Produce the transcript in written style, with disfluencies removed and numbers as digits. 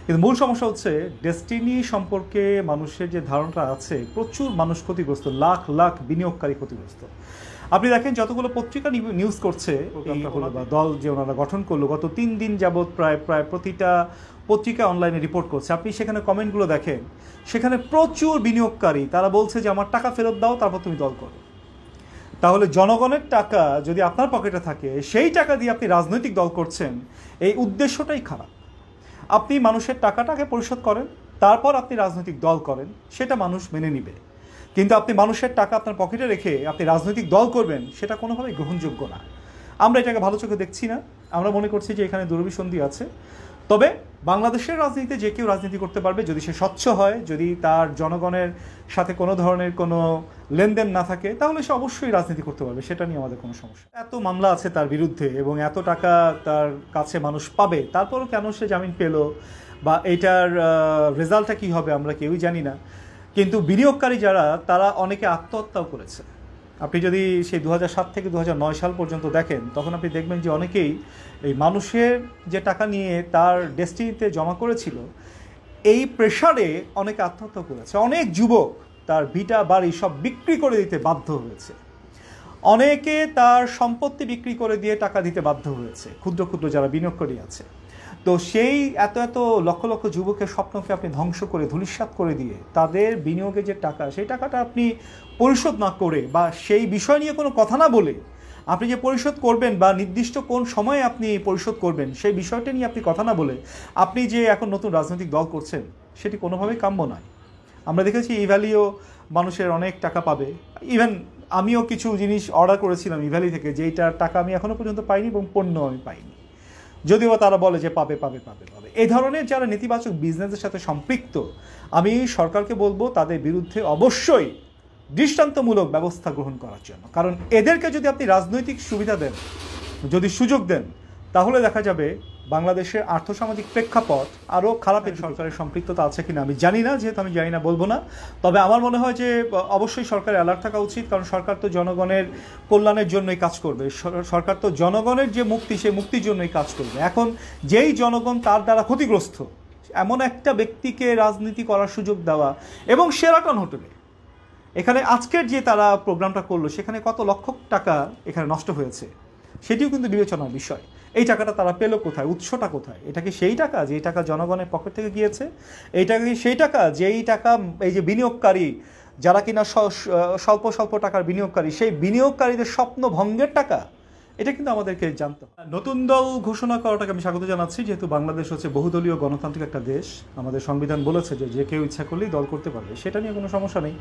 কিন্তু মূল সমস্যা হচ্ছে ডেস্টিনি সম্পর্কে মানুষের যে ধারণাটা আছে, প্রচুর মানুষ ক্ষতিগ্রস্ত, লাখ লাখ বিনিয়োগকারী ক্ষতিগ্রস্ত। আপনি দেখেন যতগুলো পত্রিকা নিউজ করছে বা দল যে ওনারা গঠন করলো, গত 3 দিন যাবৎ প্রায় প্রায় প্রতিটা পত্রিকা অনলাইনে রিপোর্ট করছে। আপনি সেখানে কমেন্টগুলো দেখেন, সেখানে প্রচুর বিনিয়োগকারী তারা বলছে যে আমার টাকা ফেরত দাও, তারপর তুমি দল করো। তাহলে জনগণের টাকা যদি আপনার পকেটে থাকে, সেই টাকা দিয়ে আপনি রাজনৈতিক দল করছেন, এই উদ্দেশ্যটাই খারাপ। আপনি মানুষের টাকাটাকে পরিশোধ করেন, তারপর আপনি রাজনৈতিক দল করেন, সেটা মানুষ মেনে নিবে। কিন্তু আপনি মানুষের টাকা আপনার পকেটে রেখে আপনি রাজনৈতিক দল করবেন, সেটা কোনোভাবেই গ্রহণযোগ্য না। আমরা এটাকে ভালো চোখে দেখছি না। আমরা মনে করছি যে এখানে দুরভিসন্ধি আছে। তবে বাংলাদেশের রাজনীতিতে যে কেউ রাজনীতি করতে পারবে, যদি সে স্বচ্ছ হয়, যদি তার জনগণের সাথে কোনো ধরনের কোনো লেনদেন না থাকে, তাহলে সে অবশ্যই রাজনীতি করতে পারবে। সেটা নিয়ে আমাদের কোনো সমস্যা। এত মামলা আছে তার বিরুদ্ধে এবং এত টাকা তার কাছে মানুষ পাবে, তারপরও কেন সে জামিন পেল বা এইটার রেজাল্টটা কী হবে আমরা কেউই জানি না। কিন্তু বিনিয়োগকারী যারা, তারা অনেকে আত্মহত্যাও করেছে। আপনি যদি সেই 2007 থেকে 2009 সাল পর্যন্ত দেখেন, তখন আপনি দেখবেন যে অনেকেই এই মানুষের যে টাকা নিয়ে তার ডেস্টিনিতে জমা করেছিল, এই প্রেশারে অনেকে আত্মহত্যা করেছে। অনেক যুবক তার ভিটা বাড়ি সব বিক্রি করে দিতে বাধ্য হয়েছে। অনেকে তার সম্পত্তি বিক্রি করে দিয়ে টাকা দিতে বাধ্য হয়েছে, ক্ষুদ্র ক্ষুদ্র যারা বিনিয়োগকারী আছে। তো সেই এত এত লক্ষ লক্ষ যুবকের স্বপ্নকে আপনি ধ্বংস করে ধূলিসাৎ করে দিয়ে তাদের বিনিয়োগে যে টাকা, সেই টাকাটা আপনি পরিশোধ না করে বা সেই বিষয় নিয়ে কোনো কথা না বলে, আপনি যে পরিশোধ করবেন বা নির্দিষ্ট কোন সময়ে আপনি পরিশোধ করবেন, সেই বিষয়টা নিয়ে আপনি কথা না বলে আপনি যে এখন নতুন রাজনৈতিক দল করছেন, সেটি কোনোভাবেই কাম্য নয়। আমরা দেখেছি ইভ্যালিও মানুষের অনেক টাকা পাবে। ইভেন আমিও কিছু জিনিস অর্ডার করেছিলাম ইভ্যালি থেকে, যেইটার টাকা আমি এখনও পর্যন্ত পাইনি এবং পণ্য আমি পাইনি, যদিও তারা বলে যে পাবে পাবে পাবে পাবে। এই ধরনের যারা নেতিবাচক বিজনেসের সাথে সম্পৃক্ত, আমি সরকারকে বলবো তাদের বিরুদ্ধে অবশ্যই দৃষ্টান্তমূলক ব্যবস্থা গ্রহণ করার জন্য। কারণ এদেরকে যদি আপনি রাজনৈতিক সুবিধা দেন, যদি সুযোগ দেন, তাহলে দেখা যাবে বাংলাদেশের আর্থসামাজিক প্রেক্ষাপট আরও খারাপের। সরকারের সম্পৃক্ততা আছে কিনা আমি জানি না, যেহেতু আমি জানি না বলবো না। তবে আমার মনে হয় যে অবশ্যই সরকারের অ্যালার্ট থাকা উচিত, কারণ সরকার তো জনগণের কল্যাণের জন্যই কাজ করবে। সরকার তো জনগণের যে মুক্তি, সেই মুক্তির জন্যই কাজ করবে। এখন যেই জনগণ তার দ্বারা ক্ষতিগ্রস্ত, এমন একটা ব্যক্তিকে রাজনীতি করার সুযোগ দেওয়া, এবং শেরাটন হোটেলে এখানে আজকের যে তারা প্রোগ্রামটা করলো, সেখানে কত লক্ষ টাকা এখানে নষ্ট হয়েছে, সেটিও কিন্তু বিবেচনার বিষয়। এই টাকাটা তারা পেলো কোথায়, উৎসটা কোথায়? এটা কি সেই টাকা যেই টাকা জনগণের পকেট থেকে গিয়েছে? এই টাকা কি সেই টাকা যেই টাকা এই যে বিনিয়োগকারী যারা কিনা স্বল্প স্বল্প টাকার বিনিয়োগকারী, সেই বিনিয়োগকারীদের স্বপ্ন ভঙ্গের টাকা? এটা কিন্তু আমাদেরকে জানতে হবে। নতুন দল ঘোষণা করাটাকে আমি স্বাগত জানাচ্ছি, যেহেতু বাংলাদেশ হচ্ছে বহুদলীয় গণতান্ত্রিক একটা দেশ। আমাদের সংবিধান বলেছে যে যে কেউ ইচ্ছা করলেই দল করতে পারবে, সেটা নিয়ে কোনো সমস্যা নেই।